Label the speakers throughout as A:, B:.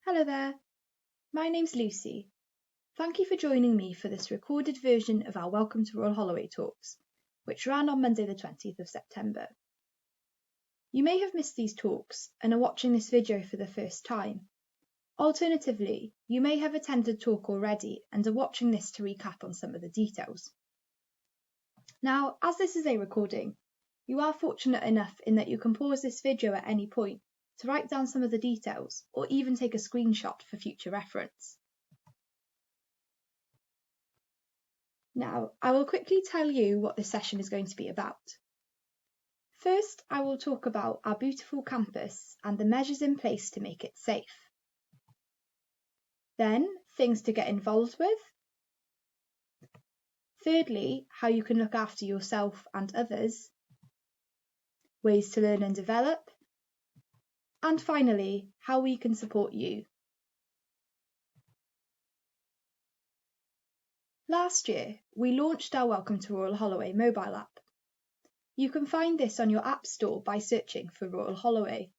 A: Hello there, my name's Lucy. Thank you for joining me for this recorded version of our Welcome to Royal Holloway talks, which ran on Monday the 20th of September. You may have missed these talks and are watching this video for the first time. Alternatively, you may have attended a talk already and are watching this to recap on some of the details. Now, as this is a recording, you are fortunate enough in that you can pause this video at any point to write down some of the details or even take a screenshot for future reference. Now, I will quickly tell you what this session is going to be about. First, I will talk about our beautiful campus and the measures in place to make it safe. Then, things to get involved with. Thirdly, how you can look after yourself and others. Ways to learn and develop. And finally, how we can support you. Last year, we launched our Welcome to Royal Holloway mobile app. You can find this on your App Store by searching for Royal Holloway.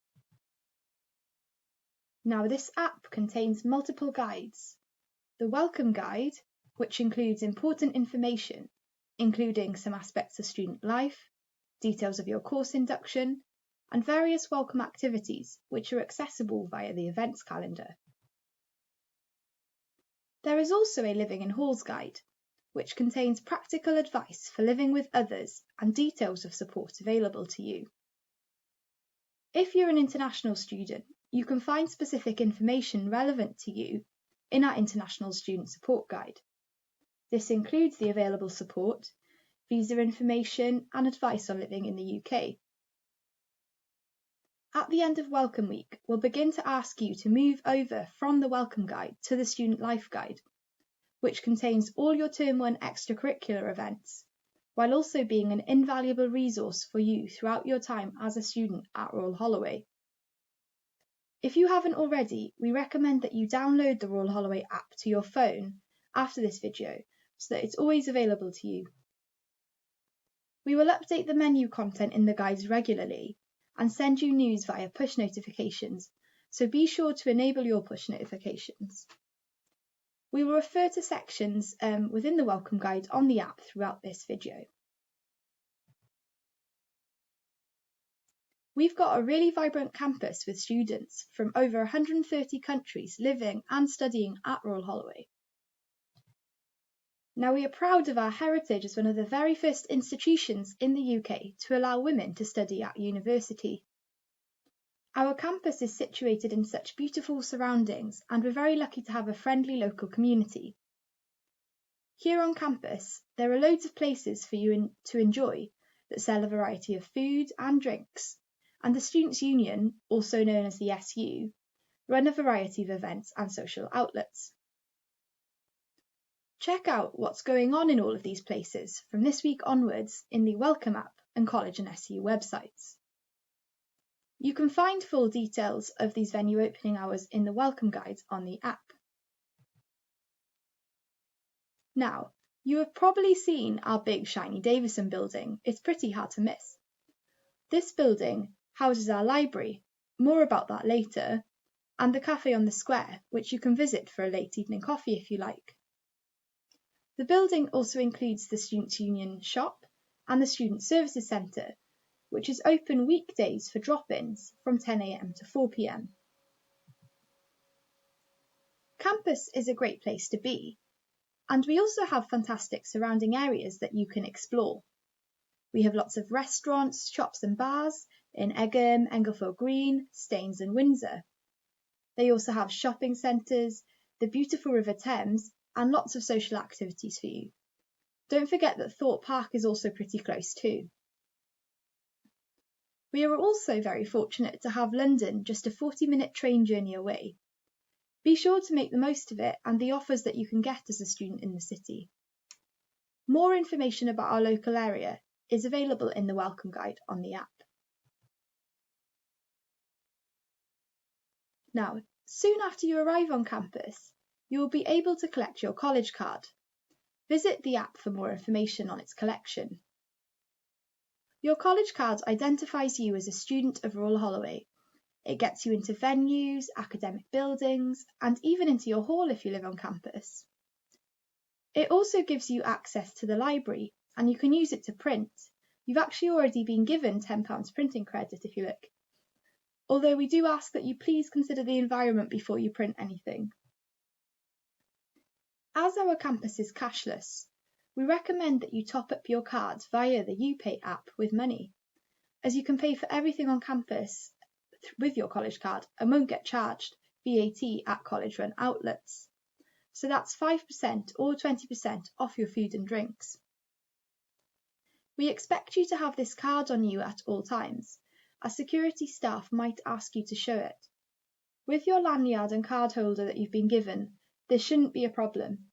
A: Now, this app contains multiple guides. The Welcome Guide, which includes important information, including some aspects of student life, details of your course induction, and various welcome activities which are accessible via the events calendar. There is also a Living in Halls guide, which contains practical advice for living with others and details of support available to you. If you're an international student, you can find specific information relevant to you in our International Student Support Guide. This includes the available support, visa information, and advice on living in the UK. At the end of Welcome Week, we'll begin to ask you to move over from the Welcome Guide to the Student Life Guide, which contains all your Term 1 extracurricular events, while also being an invaluable resource for you throughout your time as a student at Royal Holloway. If you haven't already, we recommend that you download the Royal Holloway app to your phone after this video so that it's always available to you. We will update the menu content in the guides regularly and send you news via push notifications, so be sure to enable your push notifications. We will refer to sections within the Welcome Guide on the app throughout this video. We've got a really vibrant campus with students from over 130 countries living and studying at Royal Holloway. Now, we are proud of our heritage as one of the very first institutions in the UK to allow women to study at university. Our campus is situated in such beautiful surroundings, and we're very lucky to have a friendly local community. Here on campus, there are loads of places for you to enjoy that sell a variety of food and drinks, and the Students' Union, also known as the SU, run a variety of events and social outlets. Check out what's going on in all of these places from this week onwards in the Welcome app and College and SU websites. You can find full details of these venue opening hours in the Welcome Guide on the app. Now, you have probably seen our big shiny Davison building. It's pretty hard to miss. This building houses our library, more about that later, and the cafe on the square, which you can visit for a late evening coffee if you like. The building also includes the Students' Union shop and the Student Services Centre, which is open weekdays for drop-ins from 10 AM to 4 PM. Campus is a great place to be, and we also have fantastic surrounding areas that you can explore. We have lots of restaurants, shops and bars in Egham, Englefield Green, Staines and Windsor. They also have shopping centres, the beautiful River Thames, and lots of social activities for you. Don't forget that Thorpe Park is also pretty close too. We are also very fortunate to have London just a 40-minute train journey away. Be sure to make the most of it and the offers that you can get as a student in the city. More information about our local area is available in the Welcome Guide on the app. Now, soon after you arrive on campus, you will be able to collect your college card. Visit the app for more information on its collection. Your college card identifies you as a student of Royal Holloway. It gets you into venues, academic buildings, and even into your hall if you live on campus. It also gives you access to the library, and you can use it to print. You've actually already been given £10 printing credit if you look. Although we do ask that you please consider the environment before you print anything. As our campus is cashless, we recommend that you top up your cards via the UPay app with money, as you can pay for everything on campus with your college card and won't get charged VAT at college-run outlets. So that's 5% or 20% off your food and drinks. We expect you to have this card on you at all times, as security staff might ask you to show it. With your lanyard and card holder that you've been given, this shouldn't be a problem.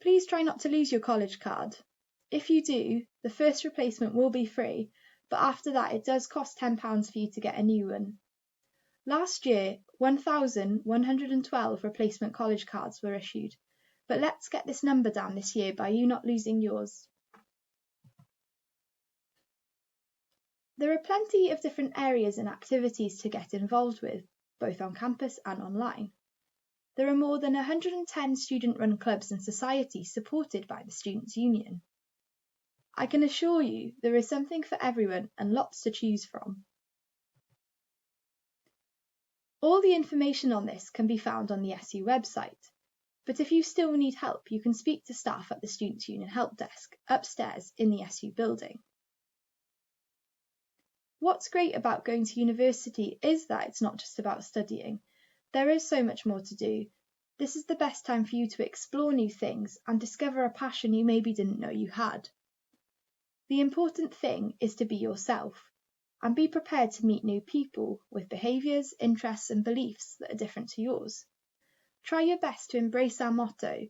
A: Please try not to lose your college card. If you do, the first replacement will be free, but after that it does cost £10 for you to get a new one. Last year, 1,112 replacement college cards were issued, but let's get this number down this year by you not losing yours. There are plenty of different areas and activities to get involved with, both on campus and online. There are more than 110 student-run clubs and societies supported by the Students' Union. I can assure you there is something for everyone and lots to choose from. All the information on this can be found on the SU website, but if you still need help, you can speak to staff at the Students' Union help desk upstairs in the SU building. What's great about going to university is that it's not just about studying. There is so much more to do. This is the best time for you to explore new things and discover a passion you maybe didn't know you had. The important thing is to be yourself and be prepared to meet new people with behaviours, interests and beliefs that are different to yours. Try your best to embrace our motto,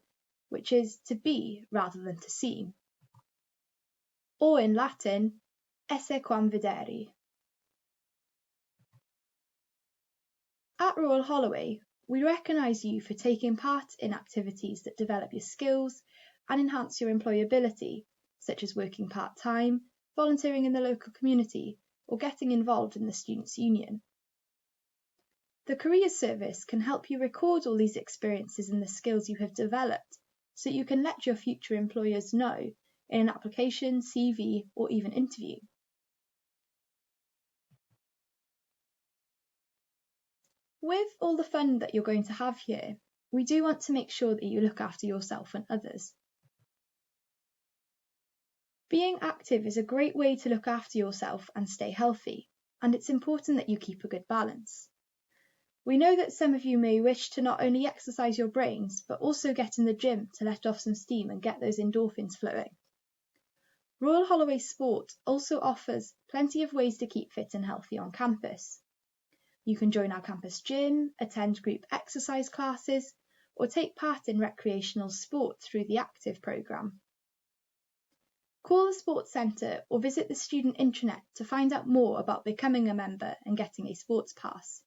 A: which is to be rather than to seem. Or in Latin, esse quam videri. At Royal Holloway, we recognise you for taking part in activities that develop your skills and enhance your employability, such as working part-time, volunteering in the local community, or getting involved in the Students' Union. The Careers Service can help you record all these experiences and the skills you have developed so you can let your future employers know in an application, CV, or even interview. With all the fun that you're going to have here, we do want to make sure that you look after yourself and others. Being active is a great way to look after yourself and stay healthy, and it's important that you keep a good balance. We know that some of you may wish to not only exercise your brains, but also get in the gym to let off some steam and get those endorphins flowing. Royal Holloway Sport also offers plenty of ways to keep fit and healthy on campus. You can join our campus gym, attend group exercise classes, or take part in recreational sport through the Active programme. Call the Sports Centre or visit the student intranet to find out more about becoming a member and getting a sports pass.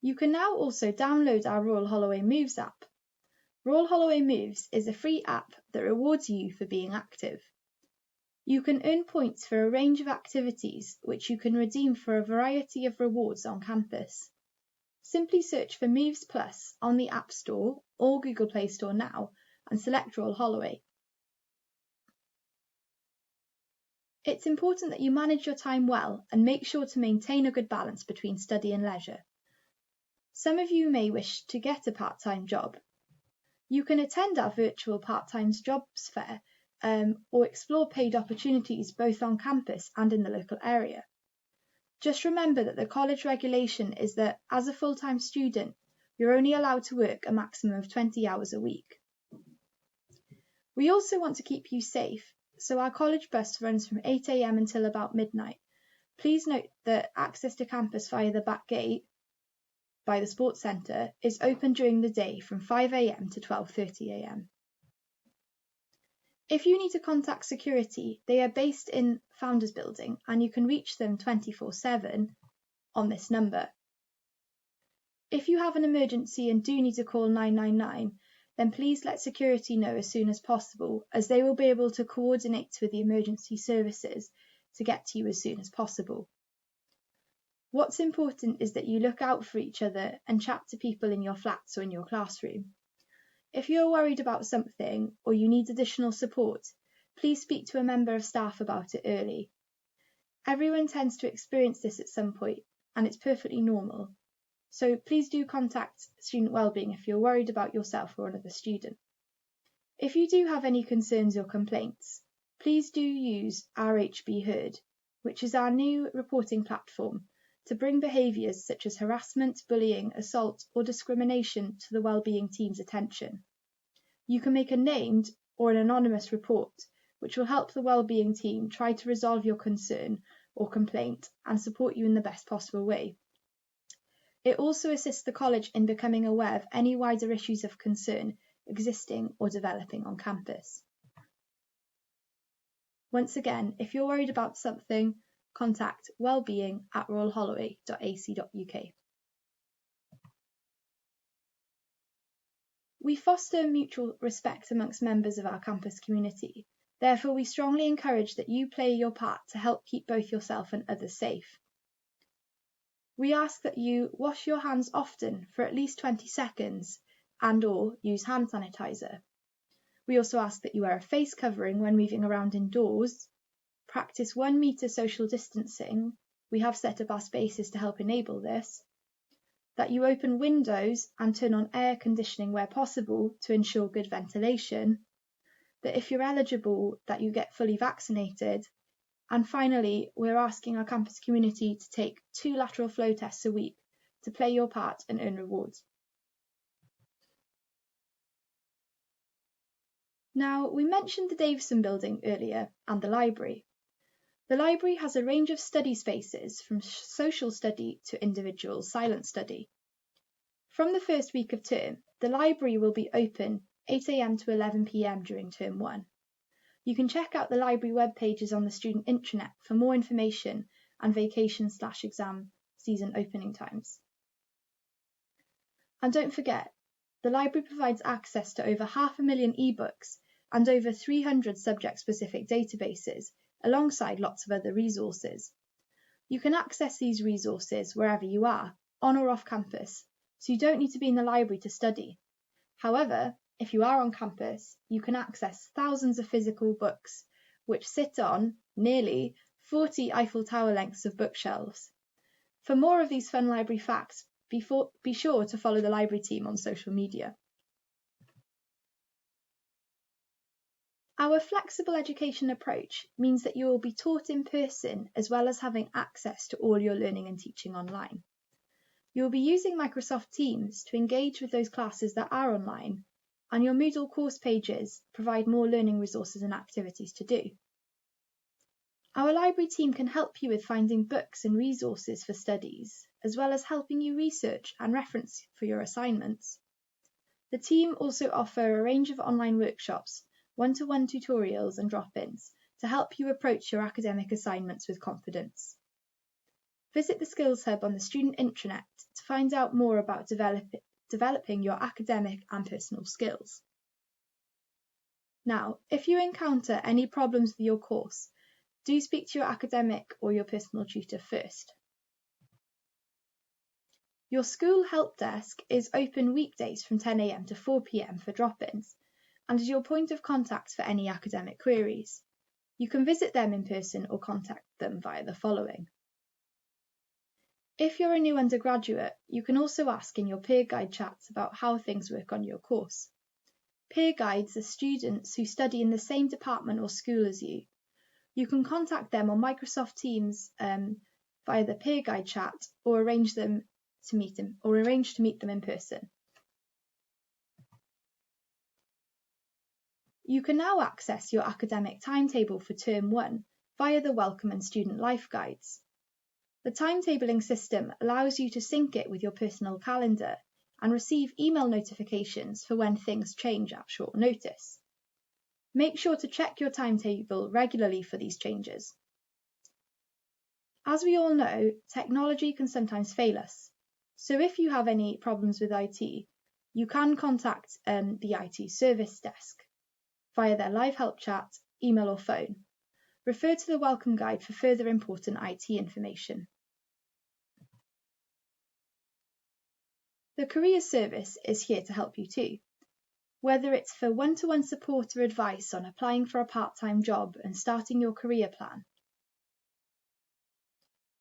A: You can now also download our Royal Holloway Moves app. Royal Holloway Moves is a free app that rewards you for being active. You can earn points for a range of activities which you can redeem for a variety of rewards on campus. Simply search for Moves Plus on the App Store or Google Play Store now and select Royal Holloway. It's important that you manage your time well and make sure to maintain a good balance between study and leisure. Some of you may wish to get a part-time job. You can attend our virtual part-time jobs fair or explore paid opportunities both on campus and in the local area. Just remember that the college regulation is that as a full-time student, you're only allowed to work a maximum of 20 hours a week. We also want to keep you safe, so our college bus runs from 8 a.m. until about midnight. Please note that access to campus via the back gate by the Sports Centre is open during the day from 5 a.m. to 12:30 a.m. If you need to contact security, they are based in Founders Building and you can reach them 24/7 on this number. If you have an emergency and do need to call 999, then please let security know as soon as possible, as they will be able to coordinate with the emergency services to get to you as soon as possible. What's important is that you look out for each other and chat to people in your flats or in your classroom. If you're worried about something or you need additional support, please speak to a member of staff about it early. Everyone tends to experience this at some point, and it's perfectly normal. So please do contact Student Wellbeing if you're worried about yourself or another student. If you do have any concerns or complaints, please do use RHB Heard, which is our new reporting platform to bring behaviours such as harassment, bullying, assault or discrimination to the wellbeing team's attention. You can make a named or an anonymous report, which will help the wellbeing team try to resolve your concern or complaint and support you in the best possible way. It also assists the college in becoming aware of any wider issues of concern existing or developing on campus. Once again, if you're worried about something, contact wellbeing@royalholloway.ac.uk. We foster mutual respect amongst members of our campus community. Therefore, we strongly encourage that you play your part to help keep both yourself and others safe. We ask that you wash your hands often for at least 20 seconds and/or use hand sanitizer. We also ask that you wear a face covering when moving around indoors, practice 1 metre social distancing. We have set up our spaces to help enable this. That you open windows and turn on air conditioning where possible to ensure good ventilation. That if you're eligible, that you get fully vaccinated. And finally, we're asking our campus community to take 2 lateral flow tests a week to play your part and earn rewards. Now, we mentioned the Davison building earlier and the library. The library has a range of study spaces from social study to individual silent study. From the first week of term, the library will be open 8 a.m. to 11 p.m. during term 1. You can check out the library web pages on the student intranet for more information and vacation/exam season opening times. And don't forget, the library provides access to over 500,000 ebooks and over 300 subject-specific databases, alongside lots of other resources. You can access these resources wherever you are, on or off campus, so you don't need to be in the library to study. However, if you are on campus, you can access thousands of physical books, which sit on nearly 40 Eiffel Tower lengths of bookshelves. For more of these fun library facts, be sure to follow the library team on social media. Our flexible education approach means that you will be taught in person as well as having access to all your learning and teaching online. You will be using Microsoft Teams to engage with those classes that are online, and your Moodle course pages provide more learning resources and activities to do. Our library team can help you with finding books and resources for studies, as well as helping you research and reference for your assignments. The team also offer a range of online workshops, one-to-one tutorials and drop-ins to help you approach your academic assignments with confidence. Visit the Skills Hub on the student intranet to find out more about developing your academic and personal skills. Now, if you encounter any problems with your course, do speak to your academic or your personal tutor first. Your school help desk is open weekdays from 10 a.m. to 4 p.m. for drop-ins and is your point of contact for any academic queries. You can visit them in person or contact them via the following. If you're a new undergraduate, you can also ask in your peer guide chats about how things work on your course. Peer guides are students who study in the same department or school as you. You can contact them on Microsoft Teams via the peer guide chat or arrange to meet them in person. You can now access your academic timetable for Term 1 via the Welcome and Student Life Guides. The timetabling system allows you to sync it with your personal calendar and receive email notifications for when things change at short notice. Make sure to check your timetable regularly for these changes. As we all know, technology can sometimes fail us, so if you have any problems with IT, you can contact the IT service desk via their live help chat, email or phone. Refer to the welcome guide for further important IT information. The Careers Service is here to help you too. Whether it's for one-to-one support or advice on applying for a part-time job and starting your career plan.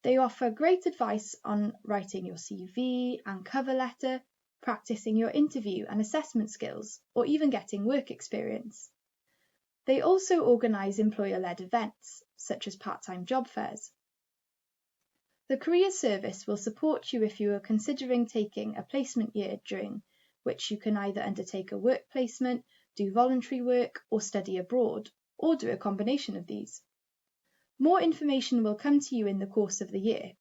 A: They offer great advice on writing your CV and cover letter, practicing your interview and assessment skills, or even getting work experience. They also organise employer-led events, such as part-time job fairs. The Careers Service will support you if you are considering taking a placement year during which you can either undertake a work placement, do voluntary work, or study abroad, or do a combination of these. More information will come to you in the course of the year.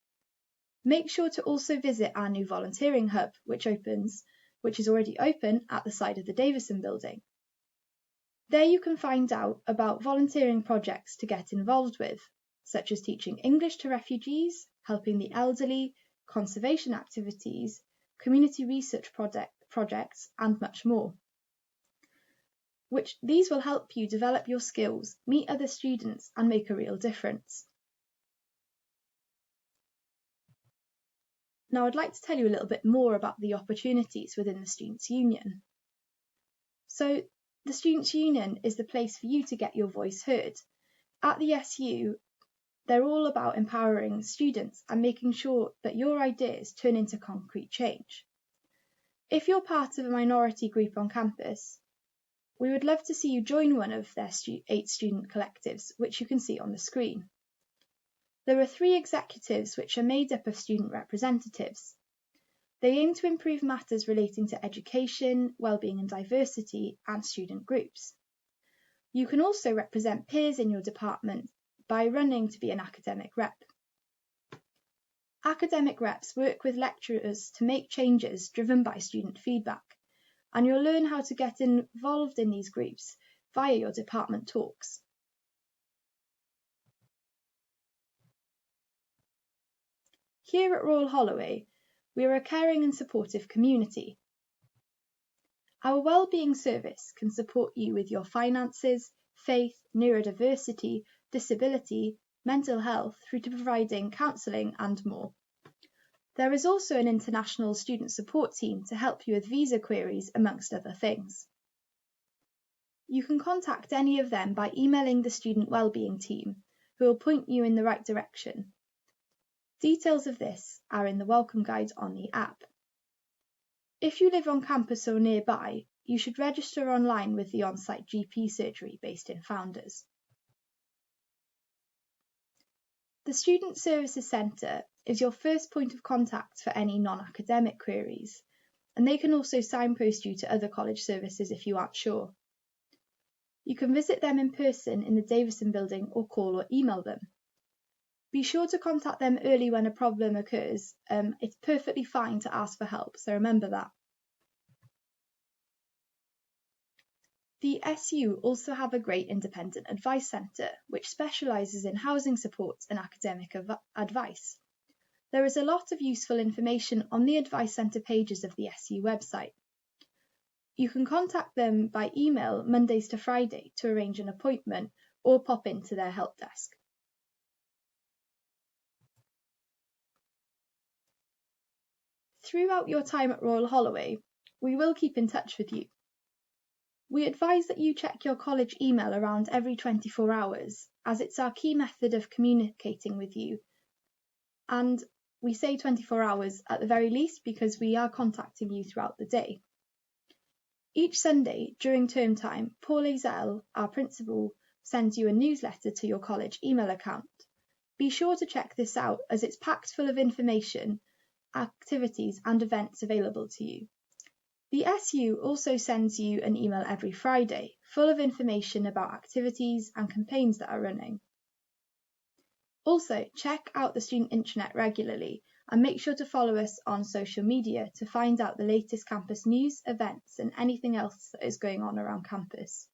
A: Make sure to also visit our new volunteering hub, which is already open at the side of the Davison building. There you can find out about volunteering projects to get involved with, such as teaching English to refugees, helping the elderly, conservation activities, community research projects, and much more. These will help you develop your skills, meet other students, and make a real difference. Now I'd like to tell you a little bit more about the opportunities within the Students' Union. So the Students' Union is the place for you to get your voice heard. At the SU, they're all about empowering students and making sure that your ideas turn into concrete change. If you're part of a minority group on campus, we would love to see you join one of their 8 student collectives, which you can see on the screen. There are 3 executives which are made up of student representatives. They aim to improve matters relating to education, wellbeing and diversity, and student groups. You can also represent peers in your department by running to be an academic rep. Academic reps work with lecturers to make changes driven by student feedback, and you'll learn how to get involved in these groups via your department talks. Here at Royal Holloway, we are a caring and supportive community. Our wellbeing service can support you with your finances, faith, neurodiversity, disability, mental health, through to providing counselling and more. There is also an international student support team to help you with visa queries, amongst other things. You can contact any of them by emailing the student wellbeing team, who will point you in the right direction. Details of this are in the welcome guide on the app. If you live on campus or nearby, you should register online with the on-site GP surgery based in Founders. The Student Services Centre is your first point of contact for any non-academic queries, and they can also signpost you to other college services if you aren't sure. You can visit them in person in the Davison building or call or email them. Be sure to contact them early when a problem occurs. It's perfectly fine to ask for help, so remember that. The SU also have a great independent advice centre, which specialises in housing support and academic advice. There is a lot of useful information on the advice centre pages of the SU website. You can contact them by email Mondays to Friday to arrange an appointment or pop into their help desk. Throughout your time at Royal Holloway, we will keep in touch with you. We advise that you check your college email around every 24 hours, as it's our key method of communicating with you. And we say 24 hours at the very least because we are contacting you throughout the day. Each Sunday during term time, Paul Azell, our principal, sends you a newsletter to your college email account. Be sure to check this out as it's packed full of information, activities and events available to you. The SU also sends you an email every Friday, full of information about activities and campaigns that are running. Also, check out the student intranet regularly and make sure to follow us on social media to find out the latest campus news, events and anything else that is going on around campus.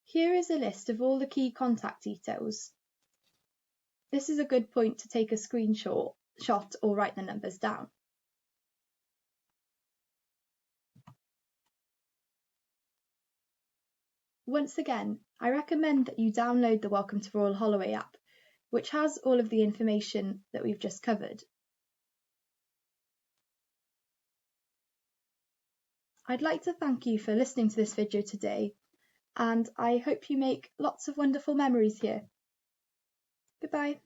A: Here is a list of all the key contact details. This is a good point to take a screenshot or write the numbers down. Once again, I recommend that you download the Welcome to Royal Holloway app. which has all of the information that we've just covered. I'd like to thank you for listening to this video today, and I hope you make lots of wonderful memories here. Goodbye.